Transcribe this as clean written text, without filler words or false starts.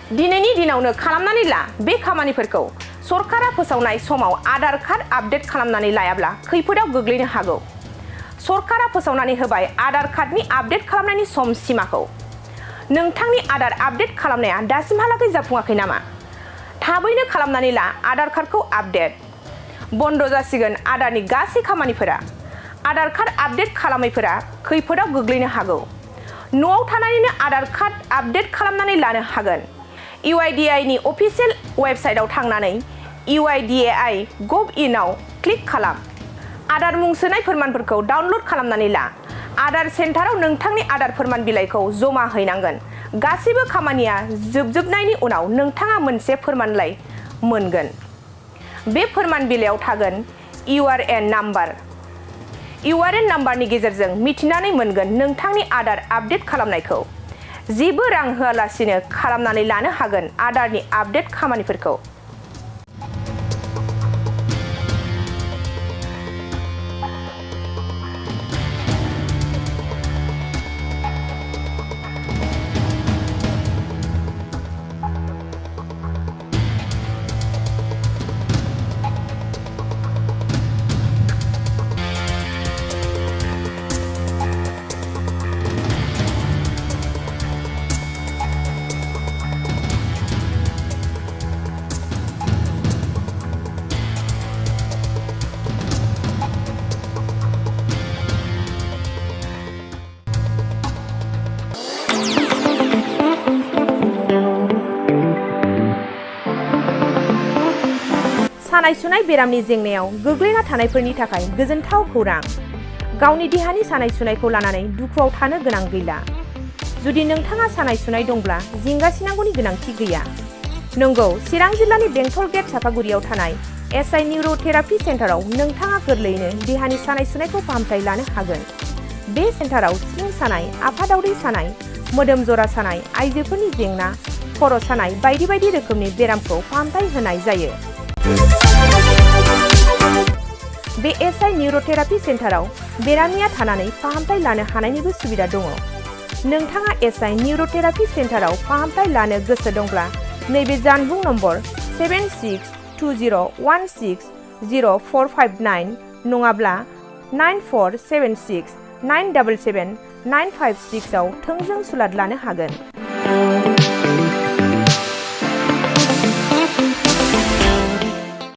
दिनैनि दिनावनो खालामनानै ला बे खामानिफोरखौ सरकारा फोसावनाय समाव आधार कार्ड आपडेट खालामनानै लायाब्ला खैफोदाव गोग्लैनो हागौ। सरकारा फोसावनानै होबाय आधार कार्डनि आपडेट खालामनायनि सम सिमाखौ। नोंथांनि आधार आपडेट खालामनाया दासिमहालागै जाफुङाखै नामा? थाबैनो खालामनानै ला आधार कार्डखौ आपडेट। बन्द जासिगोन आधारनि गासै खामानिफोरा। आधार कार्ड आपडेट खालामैफोरा खैफोदाव गोग्लैनो हागौ। न'आव थानानैनो आधार कार्ड आपडेट खालामनानै लानो हागोन। UIDAI नि अफिसियेल वेबसाइटआव थांनानै UIDAI.gov.in आव क्लिक खालाम। आधार मुं सोनाय फोरमानफोरखौ डाउनल'ड खालामनानै ला। आधार सेन्टाराव नोंथांनि आधार फोरमान बिलाइखौ जमा हैनांगोन। गासैबो खामानिया जोबनायनि उनाव नोंथाङा मोनसे फोरमानलाइ मोनगोन। बे फोरमान बिलाइयाव थागोन URN नाम्बार। URN नाम्बारनि गेजेरजों मिथिनानै मोनगोन नोंथांनि आधार आपडेट खालामनायखौ। जेबो रां होआलासिनो खालामनानै लानो हागोन आधारनि आपडेट खामानिफोरखौ। सानाय सुनाय बेरामनि जेंनायाव गोग्लैना थानायफोरनि थाखाय गोजोनथाव खौरां। गावनि देहानि सानाय सुनायखौ लानानै दुखुआव थानो गोनां गैला। जुदि नोंथाङा सानाय सुनाय दंब्ला जिंगासिनांगौनि गोनांथि गैया। नंगौ, चिरां जिल्लानि बेंटल गेट सापागुरियाव थानाय SI निउर'थेरापि सेन्टाराव नोंथाङा गोरलैयैनो देहानि सानाय सुनायखौ फाहामथाय लानो हागोन। बे सेन्टाराव सिं सानाय, आफादावदै सानाय, मोदोम जरा सानाय, आइजोफोरनि जेंना, खर' सानाय बायदि बायदि रोखोमनि बेरामखौ फाहामथाय होनाय जायो। बे SI निउर'थेरापि सेन्टाराव बेरामिया थानानै फाहामथाय लानो हानायनिबो सुबिदा दङ। नोंथाङा SI निउर'थेरापि सेन्टाराव फाहामथाय लानो गोसो दंब्ला नैबे जानबुं नम्बर 7620160459 नङाब्ला 9476977956 आव थोंजों सुलाद लानो हागोन।